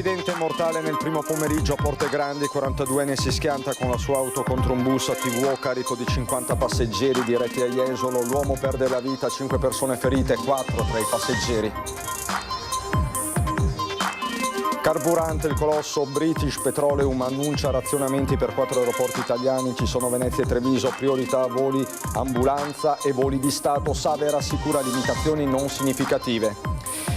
Incidente mortale nel primo pomeriggio a Porte Grandi, 42enne si schianta con la sua auto contro un bus a TVO carico di 50 passeggeri diretti a Jesolo. L'uomo perde la vita, 5 persone ferite, 4 tra i passeggeri. Carburante, il colosso British Petroleum annuncia razionamenti per 4 aeroporti italiani, ci sono Venezia e Treviso, priorità voli ambulanza e voli di Stato, Save rassicura limitazioni non significative.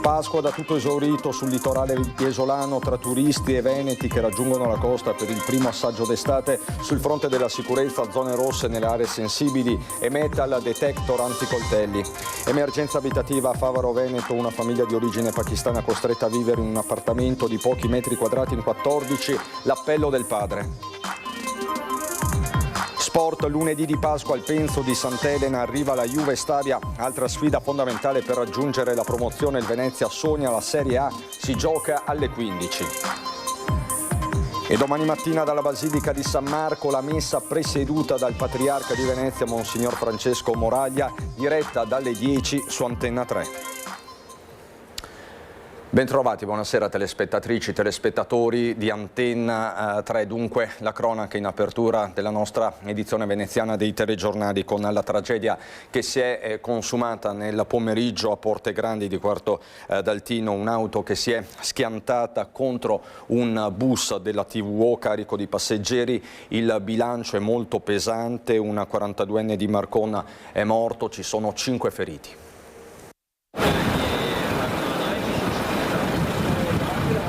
Pasqua da tutto esaurito sul litorale iesolano tra turisti e veneti che raggiungono la costa per il primo assaggio d'estate. Sul fronte della sicurezza, zone rosse nelle aree sensibili e metal detector anticoltelli. Emergenza abitativa a Favaro Veneto, una famiglia di origine pakistana costretta a vivere in un appartamento di pochi metri quadrati in 14, l'appello del padre. Sport, lunedì di Pasqua al Penzo di Sant'Elena arriva la Juve Stabia, altra sfida fondamentale per raggiungere la promozione. Il Venezia sogna la Serie A, si gioca alle 15. E domani mattina dalla Basilica di San Marco la messa presieduta dal Patriarca di Venezia, Monsignor Francesco Moraglia, diretta dalle 10 su Antenna 3. Bentrovati, buonasera telespettatrici, telespettatori di Antenna 3. Dunque la cronaca in apertura della nostra edizione veneziana dei telegiornali con la tragedia che si è consumata nel pomeriggio a Porte Grandi di Quarto d'Altino, un'auto che si è schiantata contro un bus della TVO carico di passeggeri. Il bilancio è molto pesante, una 42enne di Marcona è morto, ci sono 5 feriti.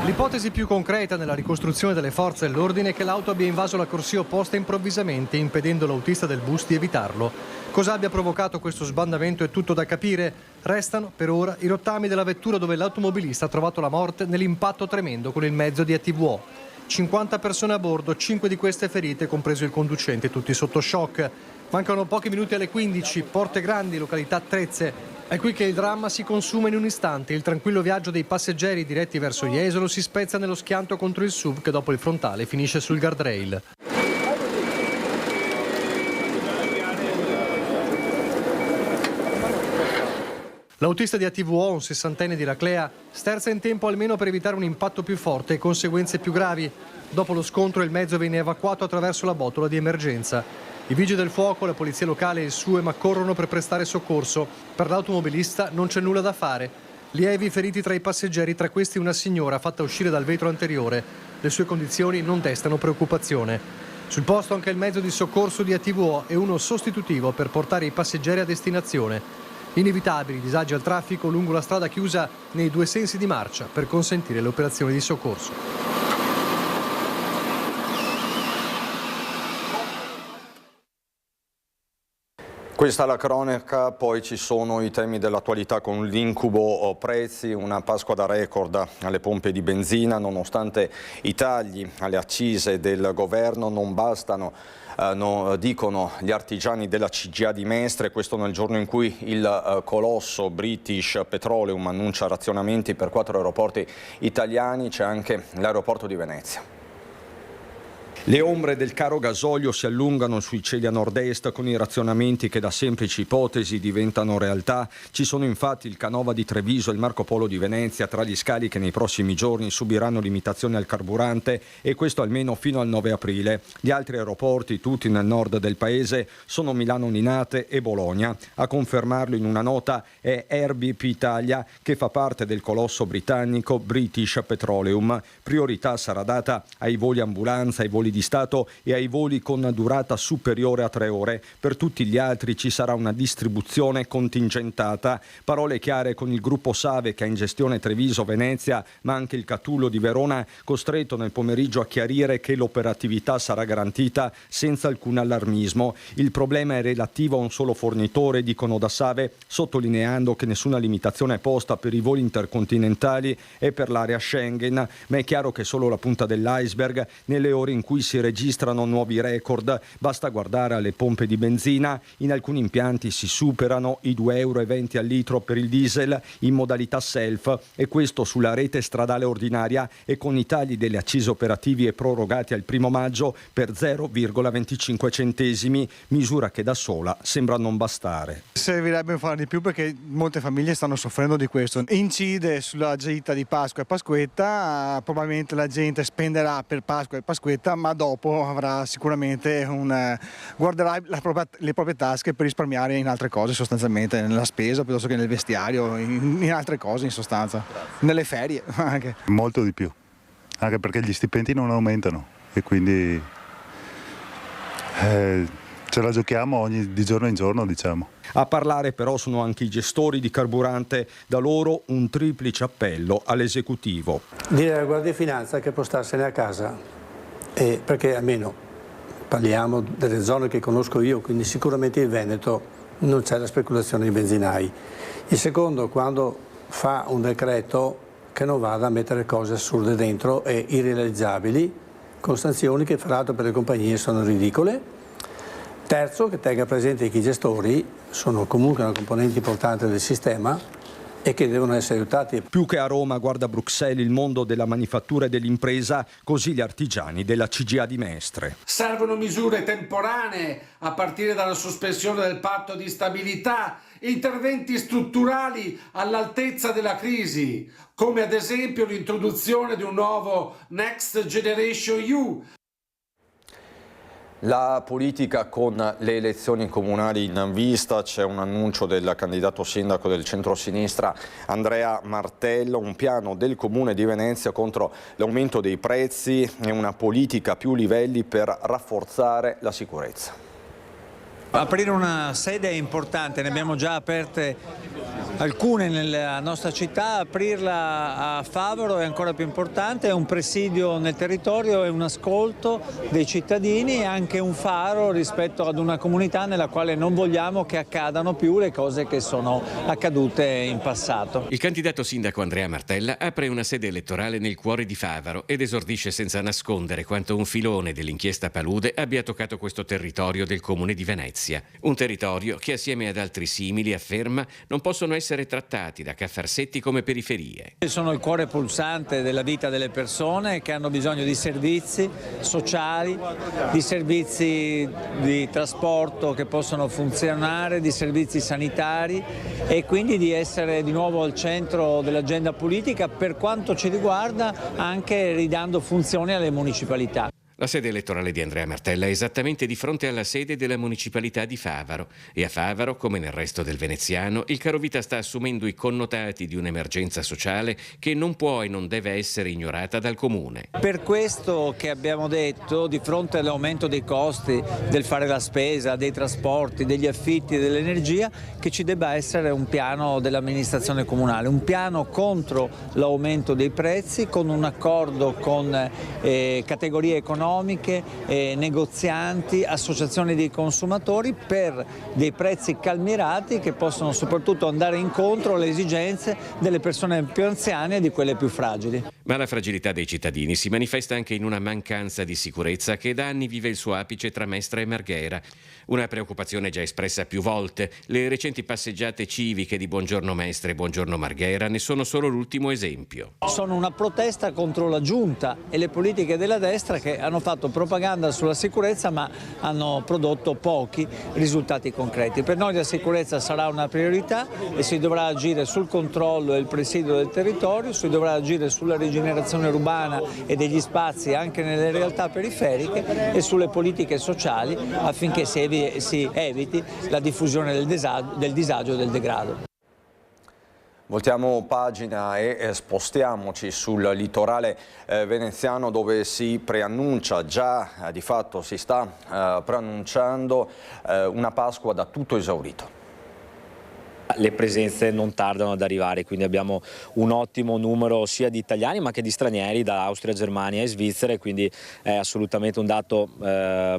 L'ipotesi più concreta nella ricostruzione delle forze dell'ordine è che l'auto abbia invaso la corsia opposta improvvisamente, impedendo all'autista del bus di evitarlo. Cosa abbia provocato questo sbandamento è tutto da capire. Restano per ora i rottami della vettura dove l'automobilista ha trovato la morte nell'impatto tremendo con il mezzo di ATVO. 50 persone a bordo, 5 di queste ferite, compreso il conducente, tutti sotto shock. Mancano pochi minuti alle 15, Porte Grandi, località Trezze. È qui che il dramma si consuma in un istante. Il tranquillo viaggio dei passeggeri diretti verso Jesolo si spezza nello schianto contro il SUV che dopo il frontale finisce sul guardrail. L'autista di ATVO, un 60enne di Raclea, sterza in tempo almeno per evitare un impatto più forte e conseguenze più gravi. Dopo lo scontro il mezzo viene evacuato attraverso la botola di emergenza. I vigili del fuoco, la polizia locale e il SUEM corrono per prestare soccorso. Per l'automobilista non c'è nulla da fare. Lievi feriti tra i passeggeri, tra questi una signora fatta uscire dal vetro anteriore. Le sue condizioni non destano preoccupazione. Sul posto anche il mezzo di soccorso di ATVO e uno sostitutivo per portare i passeggeri a destinazione. Inevitabili disagi al traffico lungo la strada chiusa nei 2 sensi di marcia per consentire le operazioni di soccorso. Questa è la cronaca, poi ci sono i temi dell'attualità con l'incubo prezzi, una Pasqua da record alle pompe di benzina, nonostante i tagli alle accise del governo non bastano, dicono gli artigiani della CGA di Mestre, questo nel giorno in cui il colosso British Petroleum annuncia razionamenti per 4 aeroporti italiani, c'è anche l'aeroporto di Venezia. Le ombre del caro gasolio si allungano sui cieli a nord-est con i razionamenti che da semplici ipotesi diventano realtà. Ci sono infatti il Canova di Treviso e il Marco Polo di Venezia tra gli scali che nei prossimi giorni subiranno limitazioni al carburante e questo almeno fino al 9 aprile. Gli altri aeroporti, tutti nel nord del paese, sono Milano Linate e Bologna. A confermarlo in una nota è RBP Italia che fa parte del colosso britannico British Petroleum. Priorità sarà data ai voli ambulanza, ai voli di Stato e ai voli con durata superiore a 3 ore. Per tutti gli altri ci sarà una distribuzione contingentata. Parole chiare con il gruppo Save che ha in gestione Treviso, Venezia, ma anche il Catullo di Verona, costretto nel pomeriggio a chiarire che l'operatività sarà garantita senza alcun allarmismo. Il problema è relativo a un solo fornitore, dicono da Save, sottolineando che nessuna limitazione è posta per i voli intercontinentali e per l'area Schengen, ma è chiaro che solo la punta dell'iceberg nelle ore in cui cui si registrano nuovi record. Basta guardare alle pompe di benzina. In alcuni impianti si superano i 2,20 euro al litro per il diesel in modalità self, e questo sulla rete stradale ordinaria e con i tagli delle accise operativi e prorogati al 1 maggio per 0,25 centesimi, misura che da sola sembra non bastare. Servirebbe fare di più perché molte famiglie stanno soffrendo di questo. Incide sulla gita di Pasqua e Pasquetta, probabilmente la gente spenderà per Pasqua e Pasquetta, ma dopo avrà sicuramente guarderà le proprie tasche per risparmiare in altre cose, sostanzialmente nella spesa piuttosto che nel vestiario, in altre cose in sostanza, nelle ferie anche. Molto di più, anche perché gli stipendi non aumentano e quindi ce la giochiamo di giorno in giorno, diciamo. A parlare però sono anche i gestori di carburante, da loro un triplice appello all'esecutivo. Dire alla Guardia di Finanza che può starsene a casa, perché almeno parliamo delle zone che conosco io, quindi sicuramente il Veneto non c'è la speculazione di benzinai. Il secondo, quando fa un decreto, che non vada a mettere cose assurde dentro e irrealizzabili, con sanzioni che fra l'altro per le compagnie sono ridicole. Terzo, che tenga presente che i gestori sono comunque una componente importante del sistema e che devono essere aiutati. Più che a Roma guarda Bruxelles il mondo della manifattura e dell'impresa, così gli artigiani della CGA di Mestre. Servono misure temporanee a partire dalla sospensione del patto di stabilità, interventi strutturali all'altezza della crisi, come ad esempio l'introduzione di un nuovo Next Generation EU. La politica con le elezioni comunali in vista, c'è un annuncio del candidato sindaco del centro-sinistra Andrea Martello, un piano del Comune di Venezia contro l'aumento dei prezzi e una politica a più livelli per rafforzare la sicurezza. Aprire una sede è importante, ne abbiamo già aperte alcune nella nostra città, aprirla a Favaro è ancora più importante, è un presidio nel territorio, è un ascolto dei cittadini e anche un faro rispetto ad una comunità nella quale non vogliamo che accadano più le cose che sono accadute in passato. Il candidato sindaco Andrea Martella apre una sede elettorale nel cuore di Favaro ed esordisce senza nascondere quanto un filone dell'inchiesta Palude abbia toccato questo territorio del Comune di Venezia. Un territorio che assieme ad altri simili, afferma, non possono essere trattati da Caffarsetti come periferie. Sono il cuore pulsante della vita delle persone che hanno bisogno di servizi sociali, di servizi di trasporto che possono funzionare, di servizi sanitari e quindi di essere di nuovo al centro dell'agenda politica, per quanto ci riguarda anche ridando funzioni alle municipalità. La sede elettorale di Andrea Martella è esattamente di fronte alla sede della municipalità di Favaro e a Favaro, come nel resto del veneziano, il carovita sta assumendo i connotati di un'emergenza sociale che non può e non deve essere ignorata dal Comune. Per questo che abbiamo detto, di fronte all'aumento dei costi del fare la spesa, dei trasporti, degli affitti e dell'energia, che ci debba essere un piano dell'amministrazione comunale, un piano contro l'aumento dei prezzi con un accordo con categorie economiche, negozianti, associazioni dei consumatori per dei prezzi calmierati che possono soprattutto andare incontro alle esigenze delle persone più anziane e di quelle più fragili. Ma la fragilità dei cittadini si manifesta anche in una mancanza di sicurezza che da anni vive il suo apice tra Mestre e Marghera. Una preoccupazione già espressa più volte. Le recenti passeggiate civiche di Buongiorno Mestre e Buongiorno Marghera ne sono solo l'ultimo esempio. Sono una protesta contro la giunta e le politiche della destra che hanno fatto propaganda sulla sicurezza ma hanno prodotto pochi risultati concreti. Per noi la sicurezza sarà una priorità e si dovrà agire sul controllo e il presidio del territorio, si dovrà agire sulla rigenerazione urbana e degli spazi anche nelle realtà periferiche e sulle politiche sociali affinché si eviti la diffusione del disagio e del degrado. Voltiamo pagina e spostiamoci sul litorale veneziano, dove si preannuncia, già di fatto si sta preannunciando una Pasqua da tutto esaurito. Le presenze non tardano ad arrivare, quindi abbiamo un ottimo numero sia di italiani ma che di stranieri da Austria, Germania e Svizzera, quindi è assolutamente un dato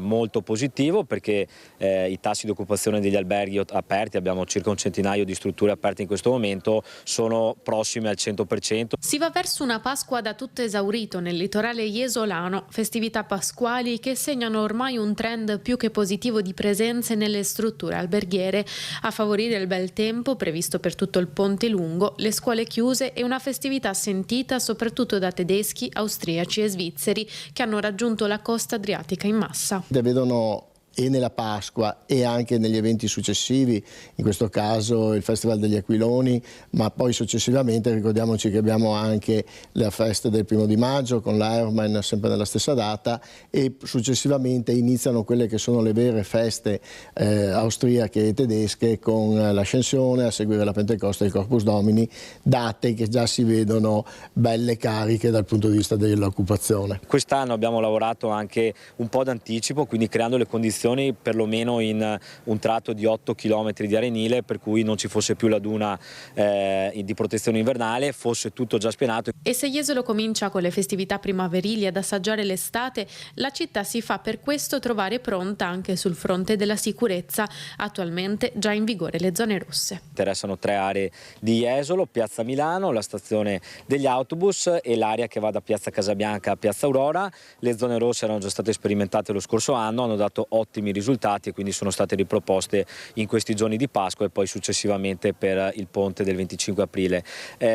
molto positivo, perché i tassi di occupazione degli alberghi aperti, abbiamo circa un centinaio di strutture aperte in questo momento, sono prossimi al 100%. Si va verso una Pasqua da tutto esaurito nel litorale iesolano, festività pasquali che segnano ormai un trend più che positivo di presenze nelle strutture alberghiere. A favorire il bel tempo previsto per tutto il ponte lungo, le scuole chiuse e una festività sentita soprattutto da tedeschi, austriaci e svizzeri che hanno raggiunto la costa adriatica in massa. Vedono e nella Pasqua e anche negli eventi successivi, in questo caso il Festival degli Aquiloni, ma poi successivamente ricordiamoci che abbiamo anche la festa del 1° di maggio con l'Ironman sempre nella stessa data, e successivamente iniziano quelle che sono le vere feste austriache e tedesche con l'Ascensione, a seguire la Pentecoste e il Corpus Domini, date che già si vedono belle cariche dal punto di vista dell'occupazione. Quest'anno abbiamo lavorato anche un po' d'anticipo, quindi creando le condizioni perlomeno in un tratto di 8 km di arenile, per cui non ci fosse più la duna di protezione invernale, fosse tutto già spianato. E se Jesolo comincia con le festività primaverili ad assaggiare l'estate, la città si fa per questo trovare pronta anche sul fronte della sicurezza, attualmente già in vigore le zone rosse. Interessano 3 aree di Jesolo: Piazza Milano, la stazione degli autobus e l'area che va da Piazza Casabianca a Piazza Aurora. Le zone rosse erano già state sperimentate lo scorso anno, hanno dato ottimi risultati e quindi sono state riproposte in questi giorni di Pasqua e poi successivamente per il ponte del 25 aprile.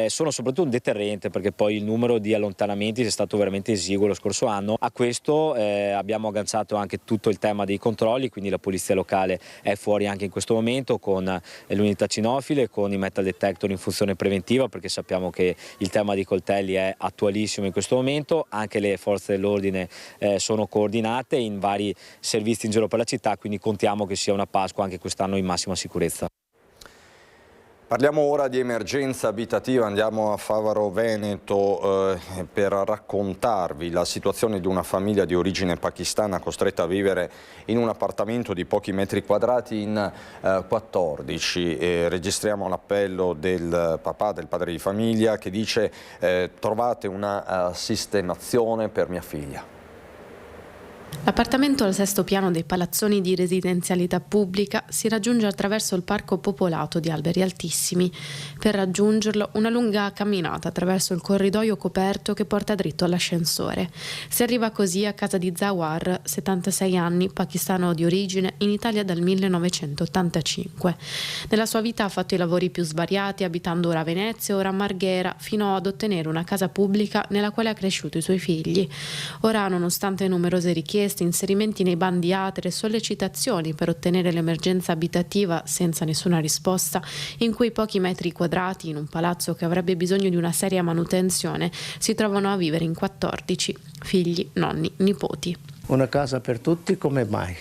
Sono soprattutto un deterrente, perché poi il numero di allontanamenti è stato veramente esiguo lo scorso anno. A questo abbiamo agganciato anche tutto il tema dei controlli, quindi la polizia locale è fuori anche in questo momento con le unità cinofile, con i metal detector in funzione preventiva, perché sappiamo che il tema dei coltelli è attualissimo in questo momento. Anche le forze dell'ordine sono coordinate in vari servizi in giro per la città, quindi contiamo che sia una Pasqua anche quest'anno in massima sicurezza. Parliamo ora di emergenza abitativa, andiamo a Favaro Veneto per raccontarvi la situazione di una famiglia di origine pakistana costretta a vivere in un appartamento di pochi metri quadrati in 14. Registriamo l'appello del papà, del padre di famiglia, che dice trovate una sistemazione per mia figlia. L'appartamento al 6° piano dei palazzoni di residenzialità pubblica si raggiunge attraverso il parco popolato di alberi altissimi. Per raggiungerlo una lunga camminata attraverso il corridoio coperto che porta dritto all'ascensore. Si arriva così a casa di Zawar, 76 anni, pakistano di origine, in Italia dal 1985. Nella sua vita ha fatto i lavori più svariati, abitando ora a Venezia e ora a Marghera, fino ad ottenere una casa pubblica nella quale ha cresciuto i suoi figli. Ora, nonostante numerose richieste, inserimenti nei bandi ATER e sollecitazioni per ottenere l'emergenza abitativa senza nessuna risposta, in quei pochi metri quadrati, in un palazzo che avrebbe bisogno di una seria manutenzione, si trovano a vivere in 14, figli, nonni, nipoti. Una casa per tutti, come mai?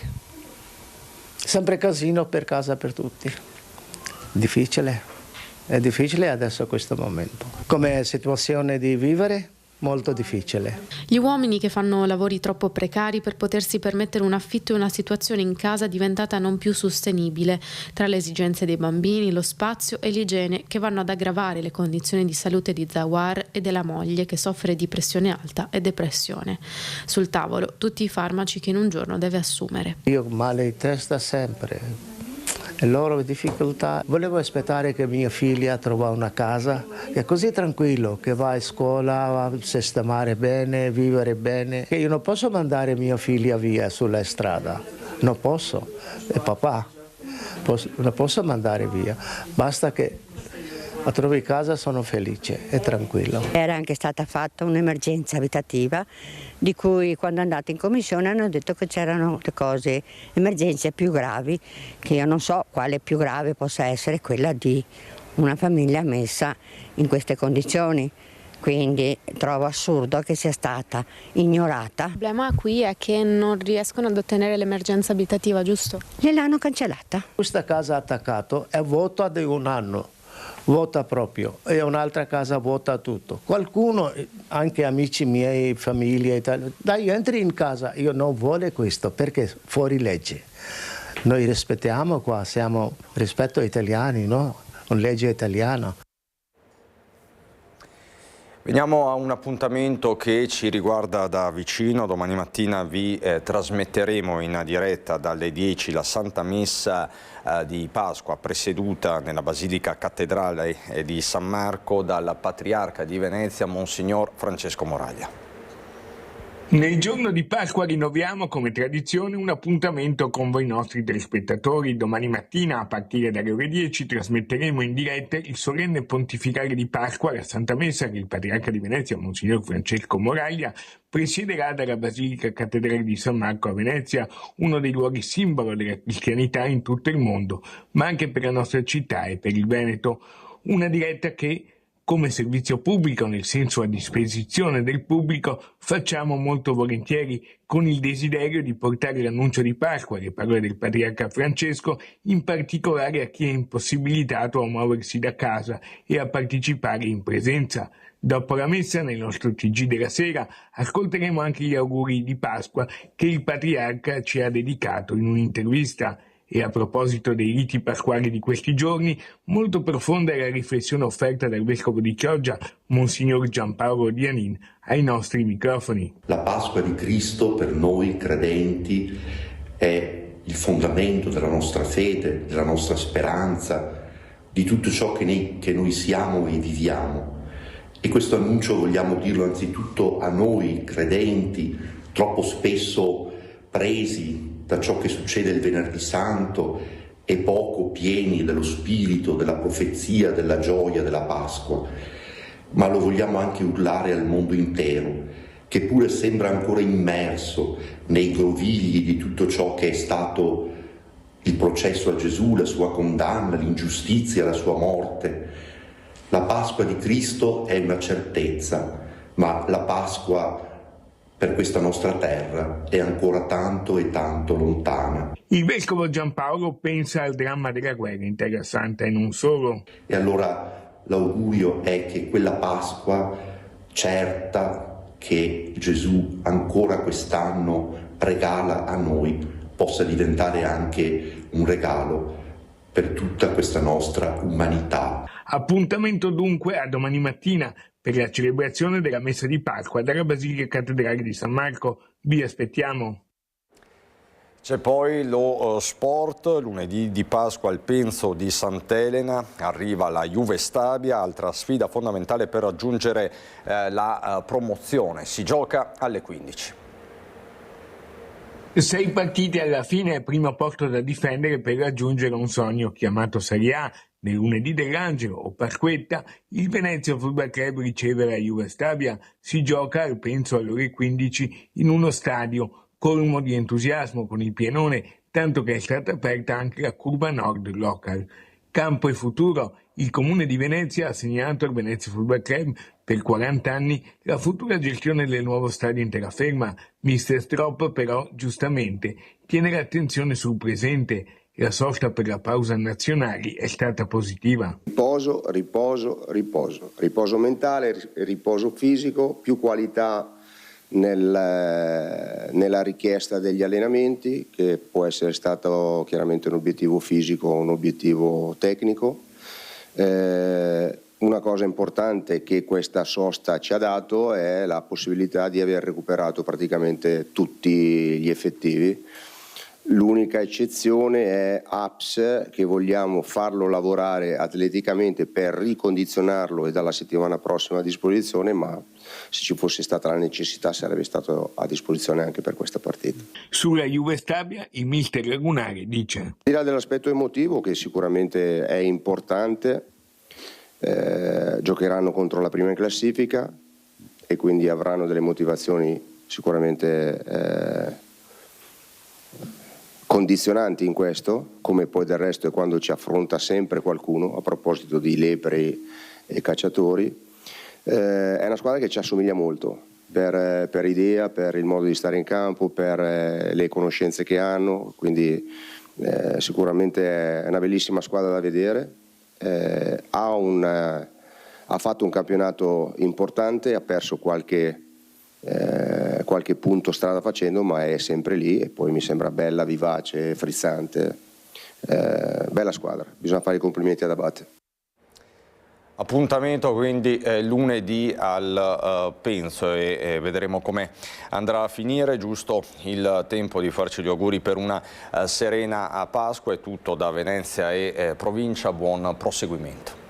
Sempre casino per casa per tutti. Difficile, è difficile adesso a questo momento. Come situazione di vivere? Molto difficile. Gli uomini che fanno lavori troppo precari per potersi permettere un affitto e una situazione in casa diventata non più sostenibile, tra le esigenze dei bambini, lo spazio e l'igiene, che vanno ad aggravare le condizioni di salute di Zawar e della moglie, che soffre di pressione alta e depressione. Sul tavolo tutti i farmaci che in un giorno deve assumere. Io ho male di testa sempre. Le loro difficoltà. Volevo aspettare che mia figlia trova una casa che è così tranquillo, che va a scuola, va a sistemare bene, vivere bene. Che io non posso mandare mia figlia via sulla strada, non posso. E papà, non posso mandare via. Basta che trovi casa, sono felice e tranquillo. Era anche stata fatta un'emergenza abitativa, di cui quando è andata in commissione hanno detto che c'erano le cose, emergenze più gravi, che io non so quale più grave possa essere quella di una famiglia messa in queste condizioni. Quindi trovo assurdo che sia stata ignorata. Il problema qui è che non riescono ad ottenere l'emergenza abitativa, giusto? Gliel'hanno cancellata. Questa casa attaccata è vuota di un anno. Vota proprio, e un'altra casa vota tutto. Qualcuno, anche amici miei, famiglia, dai, entri in casa. Io non voglio questo perché fuori legge. Noi rispettiamo qua, siamo rispetto ai italiani, no? una legge italiana. Veniamo a un appuntamento che ci riguarda da vicino. Domani mattina vi trasmetteremo in diretta dalle 10 la Santa Messa di Pasqua, presieduta nella Basilica Cattedrale di San Marco dal Patriarca di Venezia, Monsignor Francesco Moraglia. Nel giorno di Pasqua rinnoviamo come tradizione un appuntamento con voi nostri telespettatori. Domani mattina a partire dalle ore 10 trasmetteremo in diretta il solenne pontificale di Pasqua, la Santa Messa che il Patriarca di Venezia, Monsignor Francesco Moraglia, presiederà dalla Basilica Cattedrale di San Marco a Venezia, uno dei luoghi simbolo della cristianità in tutto il mondo, ma anche per la nostra città e per il Veneto. Una diretta che, come servizio pubblico, nel senso a disposizione del pubblico, facciamo molto volentieri con il desiderio di portare l'annuncio di Pasqua, le parole del Patriarca Francesco, in particolare a chi è impossibilitato a muoversi da casa e a partecipare in presenza. Dopo la messa, nel nostro TG della sera, ascolteremo anche gli auguri di Pasqua che il Patriarca ci ha dedicato in un'intervista. E a proposito dei riti pasquali di questi giorni, molto profonda è la riflessione offerta dal Vescovo di Chioggia, Monsignor Giampaolo Dianin, ai nostri microfoni. La Pasqua di Cristo per noi credenti è il fondamento della nostra fede, della nostra speranza, di tutto ciò che noi siamo e viviamo. E questo annuncio vogliamo dirlo anzitutto a noi credenti, troppo spesso presi da ciò che succede il Venerdì Santo e poco pieni dello spirito, della profezia, della gioia della Pasqua, ma lo vogliamo anche urlare al mondo intero, che pure sembra ancora immerso nei grovigli di tutto ciò che è stato il processo a Gesù, la sua condanna, l'ingiustizia, la sua morte. La Pasqua di Cristo è una certezza, ma la Pasqua per questa nostra terra è ancora tanto e tanto lontana. Il Vescovo Giampaolo pensa al dramma della guerra in Terra Santa e non solo. E allora l'augurio è che quella Pasqua certa che Gesù ancora quest'anno regala a noi possa diventare anche un regalo per tutta questa nostra umanità. Appuntamento dunque a domani mattina per la celebrazione della Messa di Pasqua dalla Basilica Cattedrale di San Marco. Vi aspettiamo. C'è poi lo sport, lunedì di Pasqua al Penzo di Sant'Elena, arriva la Juve Stabia, altra sfida fondamentale per raggiungere la promozione, si gioca alle 15. 6 partite alla fine, primo posto da difendere per raggiungere un sogno chiamato Serie A. Nel lunedì dell'Angelo o Pasquetta, il Venezia Football Club riceve la Juve Stabia, si gioca al Penzo alle ore 15 in uno stadio colmo di entusiasmo con il pienone, tanto che è stata aperta anche la curva nord local. Campo e futuro, il Comune di Venezia ha assegnato al Venezia Football Club per 40 anni la futura gestione del nuovo stadio in terraferma. Mister Stropp però, giustamente, tiene l'attenzione sul presente. La sosta per la pausa nazionali è stata positiva. Riposo mentale, riposo fisico, più qualità nella richiesta degli allenamenti, che può essere stato chiaramente un obiettivo fisico o un obiettivo tecnico. Una cosa importante che questa sosta ci ha dato è la possibilità di aver recuperato praticamente tutti gli effettivi. L'unica eccezione è Aps, che vogliamo farlo lavorare atleticamente per ricondizionarlo e dalla settimana prossima a disposizione, ma se ci fosse stata la necessità sarebbe stato a disposizione anche per questa partita. Sulla Juve Stabia il mister Lagunare dice: al di là dell'aspetto emotivo, che sicuramente è importante, giocheranno contro la prima in classifica e quindi avranno delle motivazioni sicuramente condizionanti in questo, come poi del resto è quando ci affronta sempre qualcuno, a proposito di lepri e cacciatori. È una squadra che ci assomiglia molto per idea, per il modo di stare in campo, per le conoscenze che hanno, quindi sicuramente è una bellissima squadra da vedere. Ha fatto un campionato importante, ha perso qualche punto strada facendo, ma è sempre lì e poi mi sembra bella, vivace, frizzante, bella squadra, bisogna fare i complimenti ad Abate. Appuntamento quindi lunedì al Penso e vedremo come andrà a finire. Giusto il tempo di farci gli auguri per una serena Pasqua. È tutto da Venezia e provincia, buon proseguimento.